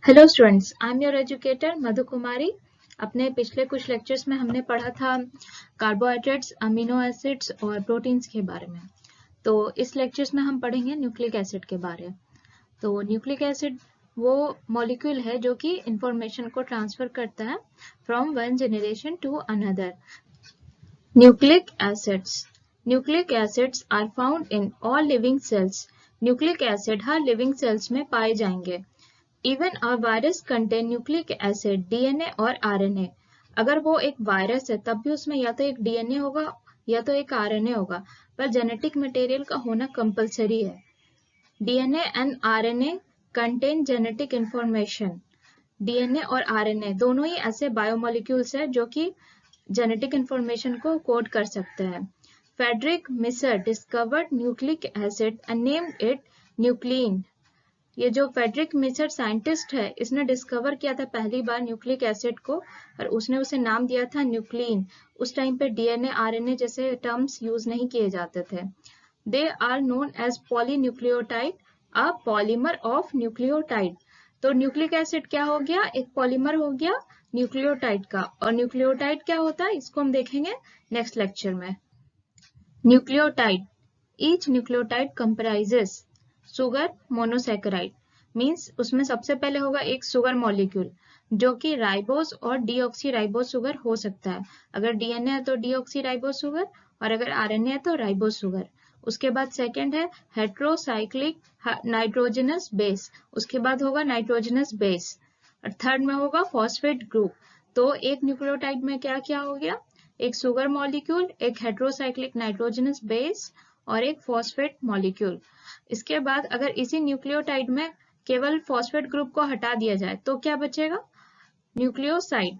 Hello students, I am your educator Madhu Kumari. अपने पिछले कुछ लेक्चर्स में हमने पढ़ा था कार्बोहाइड्रेट्स, अमीनो एसिड्स और प्रोटीन्स के बारे में। तो इस लेक्चर्स में हम पढ़ेंगे न्यूक्लिक एसिड के बारे में। तो न्यूक्लिक एसिड वो मॉलिक्यूल है जो कि इंफॉर्मेशन को ट्रांसफर करता है from one generation to another. Nucleic acids are found in all living cells. Nucleic acid हर लिविंग सेल्स में पाए जाएंगे। Even a virus contain nucleic acid, DNA और आरएनए। अगर वो एक वायरस है तब भी उसमें या तो एक डीएनए होगा या तो एक आरएनए होगा, पर जेनेटिक मटेरियल का होना कंपलसरी है। DNA and RNA contain genetic information. DNA और आरएनए दोनों ही ऐसे बायोमोलिक्यूल्स है जो कि जेनेटिक इंफॉर्मेशन को कोड कर सकते हैं। Frederick Misar discovered nucleic acid and named it nuclein. ये जो फ्रेडरिक मिसर साइंटिस्ट है, इसने डिस्कवर किया था पहली बार न्यूक्लिक एसिड को और उसने उसे नाम दिया था न्यूक्लिन। उस टाइम पे डीएनए आरएनए जैसे टर्म्स यूज नहीं किए जाते थे। They are known as polynucleotide, a polymer of nucleotide. तो न्यूक्लिक एसिड क्या हो गया? एक पॉलीमर हो गया न्यूक्लियोटाइड का। और न्यूक्लियोटाइड क्या होता है इसको हम देखेंगे नेक्स्ट लेक्चर में। Nucleotide, each nucleotide comprises sugar monosaccharide, means उसमें सबसे पहले होगा एक सुगर मॉलिक्यूल जो कि राइबोस और डीऑक्सी राइबोस सुगर हो सकता है। अगर डीएनए है तो डीऑक्सी राइबोस सुगर और अगर आरएनए है तो राइबोस सुगर। उसके बाद सेकंड है हेट्रोसाइक्लिक नाइट्रोजनस बेस, उसके बाद होगा नाइट्रोजनस बेस। और थर्ड में होगा फॉस्फेट ग्रुप। तो एक न्यूक्लियोटाइड में क्या क्या हो गया? एक सुगर मॉलिक्यूल, एक हेट्रोसाइक्लिक नाइट्रोजनस बेस और एक फॉस्फेट मॉलिक्यूल। इसके बाद अगर इसी न्यूक्लियोटाइड में केवल फॉस्फेट ग्रुप को हटा दिया जाए तो क्या बचेगा? न्यूक्लियोसाइड।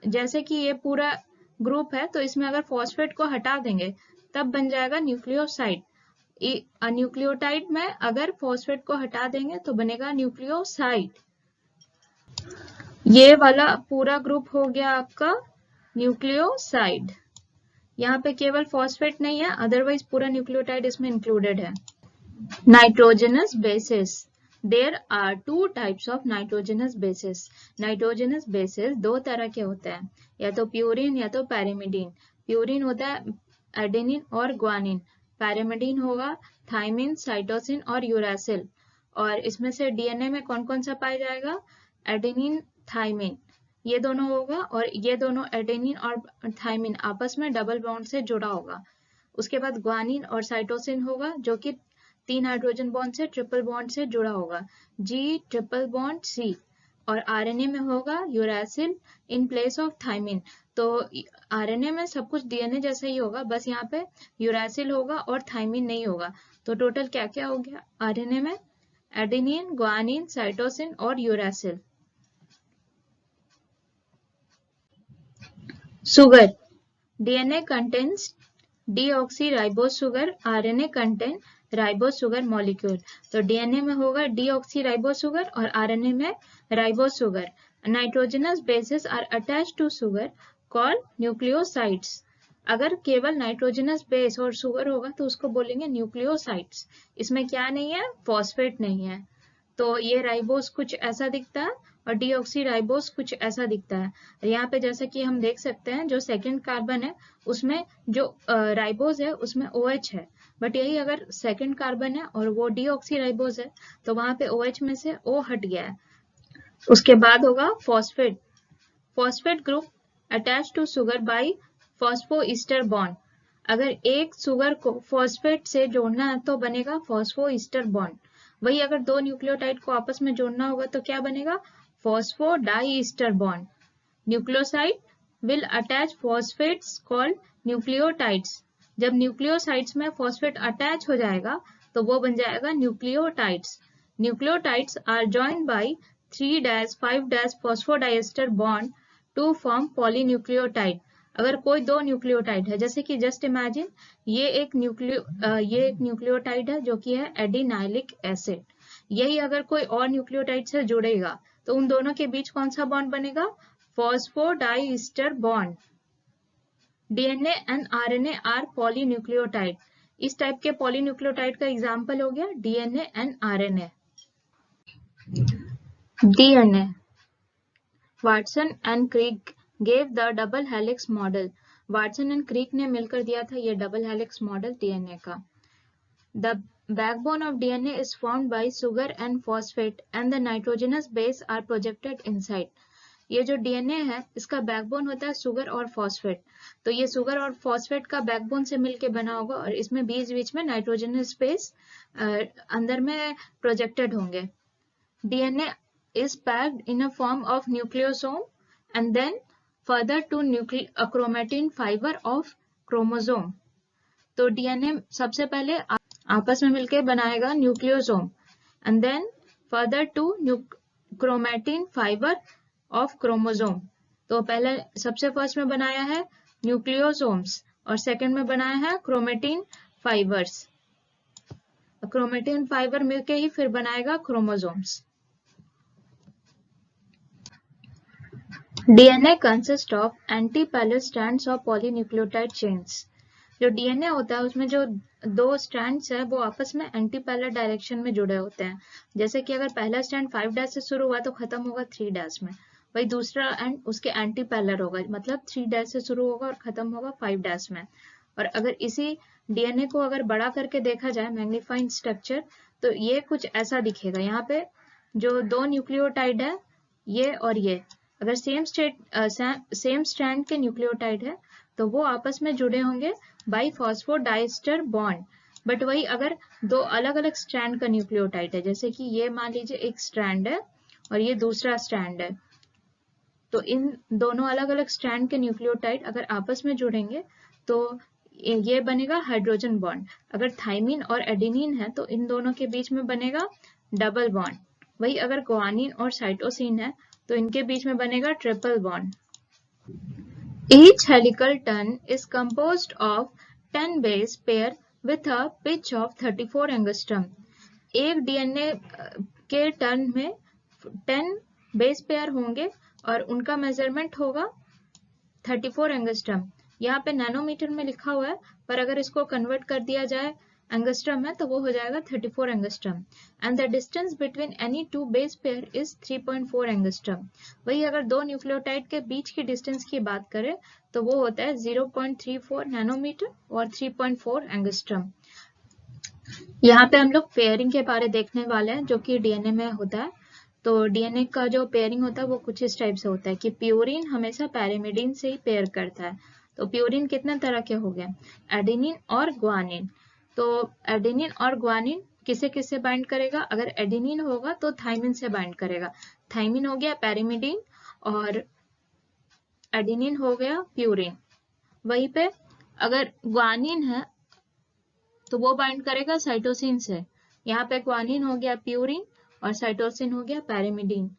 जैसे कि ये पूरा ग्रुप है तो इसमें अगर फॉस्फेट को हटा देंगे तब बन जाएगा न्यूक्लियोसाइड। न्यूक्लियोटाइड में अगर फॉस्फेट को हटा देंगे तो बनेगा न्यूक्लियोसाइड। ये वाला पूरा ग्रुप हो गया आपका न्यूक्लियोसाइड। यहाँ पे केवल फॉस्फेट नहीं है, अदरवाइज पूरा न्यूक्लियोटाइड इसमें इंक्लूडेड है। Nitrogenous bases. There are two types of nitrogenous bases. Nitrogenous bases दो तरह के होते हैं, या तो प्यूरिन या तो पैरिमिडीन। प्यूरिन होता है एडेनिन और ग्वानिन, पैरिमिडीन होगा थाइमिन, साइटोसिन और यूरासिल। और इसमें से डीएनए में कौन कौन सा पाया जाएगा? एडेनिन, थाइमिन, ये दोनों होगा। और ये दोनों एडेनिन और थाइमिन आपस में डबल बॉन्ड से जुड़ा होगा। उसके बाद ग्वानिन और साइटोसिन होगा जो कि 3 हाइड्रोजन बॉन्ड से ट्रिपल बॉन्ड से जुड़ा होगा, जी ट्रिपल बॉन्ड सी। और आरएनए में होगा uracil in place of thymine. तो आरएनए में सब कुछ डीएनए जैसा ही होगा, बस यहाँ पे यूरासिल होगा और थाइमिन नहीं होगा। तो टोटल क्या क्या हो गया आरएनए में? एडेनिन, ग्वानिन, साइटोसिन और uracil. Sugar, DNA contains deoxyribose sugar, RNA contain ribose sugar molecule. तो डीएनए में होगा डीऑक्सीराइबोस सुगर और आरएनए में ribose sugar. Nitrogenous bases are attached to sugar called nucleosides. अगर केवल नाइट्रोजनस बेस और सुगर होगा तो उसको बोलेंगे न्यूक्लियोसाइड्स। इसमें क्या नहीं है? फॉस्फेट नहीं है। तो ये राइबोस कुछ ऐसा दिखता है और डीऑक्सी राइबोस कुछ ऐसा दिखता है। यहाँ पे जैसा कि हम देख सकते हैं जो सेकंड कार्बन है उसमें जो राइबोस है उसमें OH है, बट यही अगर सेकंड कार्बन है और वो डीऑक्सी राइबोस है तो वहां पे OH में से O हट गया है। उसके बाद होगा phosphate. Phosphate group attach to sugar by phosphoester bond. अगर एक सुगर को फॉस्फेट से जोड़ना है तो बनेगा फॉस्फोईस्टर बॉन्ड। वही अगर दो न्यूक्लियोटाइड को आपस में जोड़ना होगा तो क्या बनेगा? Phosphodiester bond. Nucleoside will attach phosphates called nucleotides. जब न्यूक्लियोसाइड्स में फॉस्फेट अटैच हो जाएगा तो वो बन जाएगा nucleotides. Nucleotides are joined by 3-5- phosphodiester bond to form polynucleotide. अगर कोई दो न्यूक्लियोटाइड है, जैसे कि जस्ट इमेजिन ये एक न्यूक्लियोटाइड है जो कि है एडिनाइलिक एसिड। यही अगर कोई और न्यूक्लियोटाइड से जुड़ेगा तो उन दोनों के बीच कौन सा बॉन्ड बनेगा? Phosphodiester bond. DNA and RNA are polynucleotide. इस टाइप के पॉलीन्यूक्लियोटाइड का एग्जाम्पल हो गया DNA and RNA. DNA. Watson and Crick gave the double helix model. Watson and Crick ने मिलकर दिया था ये डबल हेलिक्स मॉडल डीएनए का. The backbone of DNA is formed by sugar and phosphate and the nitrogenous base are projected inside. ये जो DNA है इसका बैकबोन होता है सुगर और फॉस्फेट. तो ये सुगर और फॉस्फेट का बैकबोन से मिलके बना होगा और इसमें बीच बीच में नाइट्रोजनस बेस अंदर में प्रोजेक्टेड होंगे. DNA is packed in a form of nucleosome and then further to chromatin fiber of chromosome. तो डीएनए सबसे पहले आपस में मिलकर बनाएगा nucleosome and then further to chromatin fibre of chromosome. तो पहले सबसे फर्स्ट में बनाया है न्यूक्लियोसोम्स और सेकंड में बनाया है क्रोमेटिन फाइबर्स. क्रोमेटिन फाइबर मिलके ही फिर बनाएगा chromosomes. DNA consist of antiparallel strands of polynucleotide chains. जो डीएनए होता है उसमें जो दो स्ट्रैंड्स है वो आपस में एंटीपैरल डायरेक्शन में जुड़े होते हैं. जैसे कि अगर पहला स्ट्रैंड 5 डैश से शुरू हुआ तो खत्म होगा 3 डैश में, वही दूसरा एंड उसके एंटीपैरल होगा, मतलब 3 डैश से शुरू होगा और खत्म होगा 5 डैश में. और अगर इसी डीएनए को अगर बड़ा करके देखा जाए मैग्नीफाइंग स्ट्रक्चर तो ये कुछ ऐसा दिखेगा. यहाँ पे जो दो न्यूक्लियोटाइड है ये और ये अगर सेम स्ट्रैंड के न्यूक्लियोटाइड है तो वो आपस में जुड़े होंगे बाई फॉस्फोडाइस्टर बॉन्ड. बट वही अगर दो अलग अलग स्ट्रैंड का न्यूक्लियोटाइड है, जैसे कि ये मान लीजिए एक स्ट्रैंड है और ये दूसरा स्ट्रैंड है, तो इन दोनों अलग अलग स्ट्रैंड के न्यूक्लियोटाइड अगर आपस में जुड़ेंगे तो ये बनेगा हाइड्रोजन बॉन्ड. अगर थाइमिन और एडेनिन है तो इन दोनों के बीच में बनेगा डबल बॉन्ड. वही अगर ग्वानिन और साइटोसिन है तो इनके बीच में बनेगा triple bond. Each helical turn is composed of 10 base pair with a pitch of 34 angstrom. एक डीएनए के टर्न में 10 बेस पेयर होंगे और उनका मेजरमेंट होगा 34 एंगस्ट्रम. यहाँ पे नैनोमीटर में लिखा हुआ है पर अगर इसको कन्वर्ट कर दिया जाए एंगस्ट्रम में तो वो हो जाएगा 34 angstrom. And the distance between any two base pair is 3.4 angstrom. वही अगर दो न्यूक्लियोटाइड के बीच की डिस्टेंस की बात करें तो वो होता है 0.34 नैनोमीटर और 3.4 एंगस्ट्रम. यहाँ पे हम लोग पेयरिंग के बारे देखने वाले हैं जो कि डीएनए में होता है. तो डीएनए का जो पेयरिंग होता है वो कुछ इस टाइप से होता है कि प्यूरिन हमेशा पैरामिडिन से ही पेयर करता है. तो प्यूरिन कितने तरह के हो गए, एडेनिन और ग्वानिन. तो एडेनिन और ग्वानिन किसे किसे बाइंड करेगा, अगर एडेनिन होगा तो थाइमिन से बाइंड करेगा. थाइमिन हो गया पैरामिडिन और एडेनिन हो गया प्यूरिन. वहीं पे अगर ग्वानिन है तो वो बाइंड करेगा साइटोसिन से. यहाँ पे ग्वानिन हो गया प्यूरिन और साइटोसिन हो गया पैरामिडिन.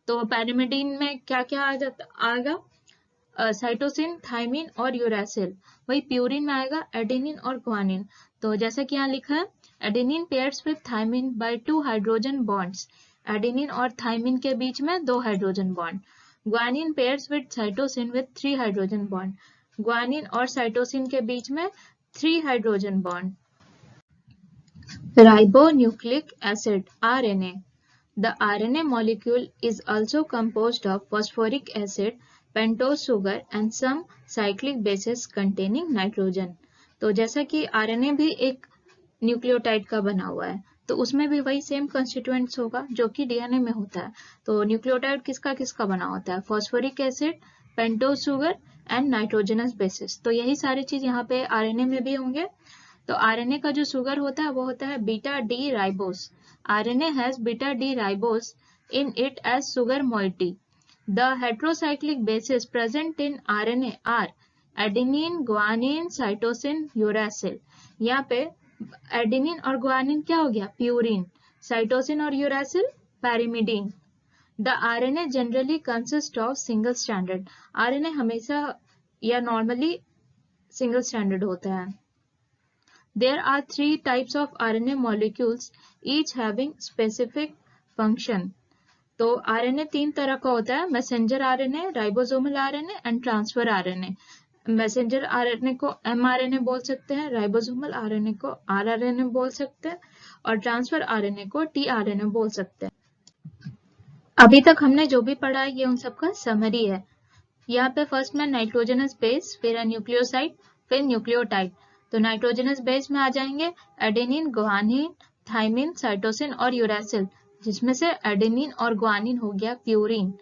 तो पैरामिडिन में क्या क्या आएगा, साइटोसिन, थाइमिन और यूरासिल. वही प्यूरिन में आएगा एडेनिन और ग्वानिन. तो जैसा कि यहाँ लिखा है adenine pairs with thymine by 2 hydrogen bonds. Adenine और थाइमिन के बीच में 2 hydrogen bond. Guanine pairs with cytosine with 3 hydrogen bond. Guanine और साइटोसिन के बीच में 3 hydrogen bond. Ribonucleic acid RNA. The RNA molecule is also composed of phosphoric acid, pentose sugar and some cyclic bases containing nitrogen. तो जैसा कि RNA भी एक nucleotide का बना हुआ है तो उसमें भी वही सेम कंस्टिट्यूएंट्स होगा जो कि डीएनए में होता है. तो न्यूक्लियोटाइड किसका किसका बना होता है, phosphoric acid, pentose sugar and nitrogenous bases. तो यही सारी चीज यहाँ पे आरएनए में भी होंगे. तो आरएनए का जो सुगर होता है वो होता है beta D ribose. RNA has beta D ribose in it as sugar moiety. The heterocyclic bases present in RNA are adenine, guanine, cytosine, uracil. यहाँ पे एडेनिन और गुआनिन क्या हो गया, प्यूरिन. साइटोसिन और uracil pyrimidine. The RNA generally consists of single stranded. RNA हमेशा या normally single stranded होता है. There are 3 types of RNA molecules, each having specific function. तो आरएनए 3 तरह का होता है, messenger RNA, ribosomal RNA and transfer RNA. Messenger RNA को एमआरएनए बोल सकते हैं, राइबोसोमल आरएनए को आरआरएनए बोल सकते हैं और ट्रांसफर आरएनए को टीआरएनए बोल सकते हैं. अभी तक हमने जो भी पढ़ा है ये उन सबका समरी है। यहाँ पे फर्स्ट में नाइट्रोजनस बेस, फिर न्यूक्लियोसाइड, फिर न्यूक्लियोटाइड। तो नाइट्रोजनस बेस में आ जाएंगे एडेनिन, गुआनिन, थाइमिन, साइटोसिन और यूरासिल, जिसमें से एडेनिन और गुआनिन हो गया प्यूरिन,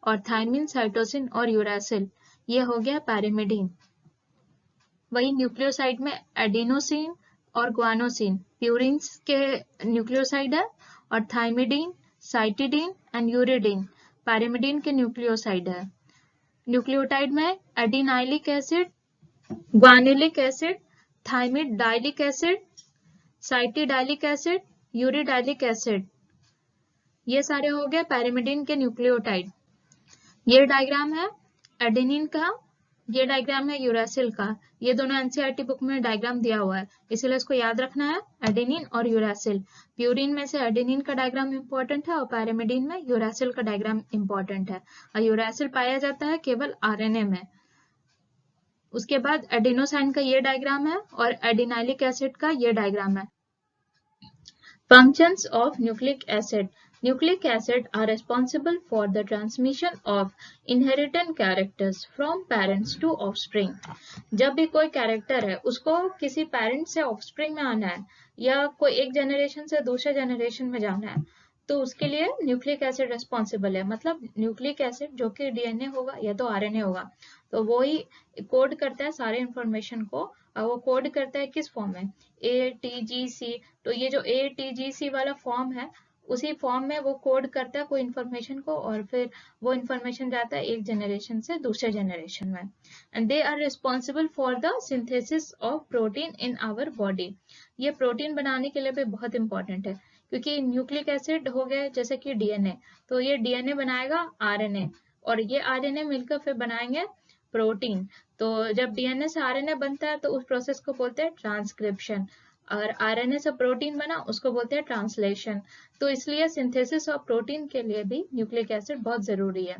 और थाइमिन, साइटोसिन और यूरासिल ये हो गया पैरिमिडीन। वही न्यूक्लियोसाइड में एडिनोसिन और गुआनोसिन प्यूरिन के न्यूक्लियोसाइड है, और thymidine, cytidine and uridine pyrimidine के न्यूक्लियोसाइड है। न्यूक्लियोटाइड में adenylic acid, guanylic acid, thymidylic acid, cytidylic acid, uridylic acid, ये सारे हो गए पैरिमिडीन के न्यूक्लियोटाइड। ये डायग्राम है एडेनिन का, ये डायग्राम है यूरासिल का। ये दोनों एनसीईआरटी बुक में डायग्राम दिया हुआ है, इसलिए इसको याद रखना है, एडेनिन और यूरासिल। प्यूरिन में से एडेनिन का डायग्राम इंपॉर्टेंट है और पैरिमिडीन में यूरासिल का डायग्राम इंपॉर्टेंट है। और यूरासिल पाया जाता है केवल आरएनए में। उसके बाद एडेनोसाइन का ये डायग्राम है और एडिनाइलिक एसिड का ये डायग्राम है। Functions of nucleic acid. Nucleic acid are responsible for the transmission of inherited characters from parents to offspring. जब भी कोई कैरेक्टर है उसको किसी पेरेंट से ऑफस्प्रिंग में आना है या कोई एक जनरेशन से दूसरे जनरेशन में जाना है, तो उसके लिए न्यूक्लिक एसिड रिस्पॉन्सिबल है। मतलब न्यूक्लिक एसिड जो कि डीएनए होगा या तो आरएनए होगा, तो वो ही कोड करता है सारे इंफॉर्मेशन को, और वो कोड करता है किस फॉर्म में, ATGC। तो ये जो ATGC वाला फॉर्म है, उसी फॉर्म में वो कोड करता है कोई इंफॉर्मेशन को, और फिर वो इंफॉर्मेशन जाता है एक जनरेशन से दूसरे जनरेशन में। And they are responsible for the synthesis of protein in our body. ये प्रोटीन बनाने के लिए भी बहुत इंपॉर्टेंट है, क्योंकि न्यूक्लिक एसिड हो गए जैसे कि डीएनए, तो ये डीएनए बनाएगा आरएनए, और ये आरएनए मिलकर फिर बनाएंगे प्रोटीन। तो जब डीएनए से आरएनए बनता है तो उस प्रोसेस को बोलते हैं ट्रांसक्रिप्शन, और आरएनए से प्रोटीन बना उसको बोलते हैं ट्रांसलेशन। तो इसलिए सिंथेसिस ऑफ प्रोटीन के लिए भी न्यूक्लिक एसिड बहुत जरूरी है।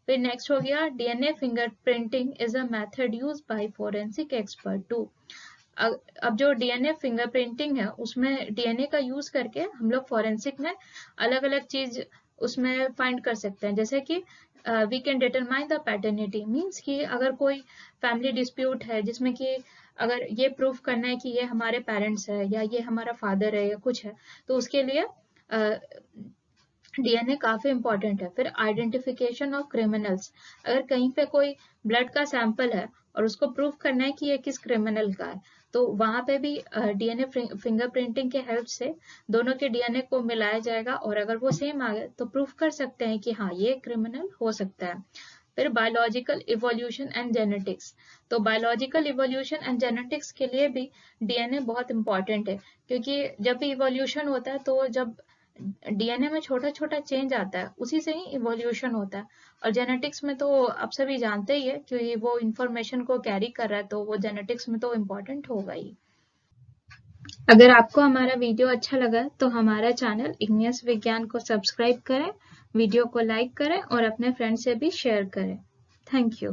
फिर नेक्स्ट हो गया DNA fingerprinting is a method used by forensic expert to. अब जो डीएनए फिंगरप्रिंटिंग है उसमें डीएनए का यूज करके हम लोग फोरेंसिक में अलग अलग चीज उसमें फाइंड कर सकते हैं। जैसे कि we can determine the paternity, means कि अगर कोई फैमिली डिस्प्यूट है जिसमें कि अगर ये प्रूफ करना है कि ये हमारे पेरेंट्स है या ये हमारा फादर है या कुछ है, तो उसके लिए डीएनए काफी इंपॉर्टेंट है। फिर आइडेंटिफिकेशन ऑफ क्रिमिनल्स, अगर कहीं पे कोई ब्लड का सैंपल है और उसको प्रूफ करना है कि ये किस क्रिमिनल का है, तो वहां पे भी डीएनए फिंगरप्रिंटिंग के हेल्प से दोनों के डीएनए को मिलाया जाएगा, और अगर वो सेम आ गए तो प्रूफ कर सकते हैं कि हाँ ये क्रिमिनल हो सकता है। फिर बायोलॉजिकल इवोल्यूशन एंड जेनेटिक्स, तो बायोलॉजिकल इवोल्यूशन एंड जेनेटिक्स के लिए भी डीएनए बहुत इंपॉर्टेंट है, क्योंकि जब भी इवोल्यूशन होता है तो जब डीएनए में छोटा छोटा चेंज आता है उसी से ही इवोल्यूशन होता है। और जेनेटिक्स में तो आप सभी जानते ही है कि वो इंफॉर्मेशन को कैरी कर रहा है, तो वो जेनेटिक्स में तो इम्पोर्टेंट होगा ही। अगर आपको हमारा वीडियो अच्छा लगा तो हमारा चैनल इग्नियस विज्ञान को सब्सक्राइब करें, वीडियो को लाइक करें और अपने फ्रेंड से भी शेयर करें। Thank you.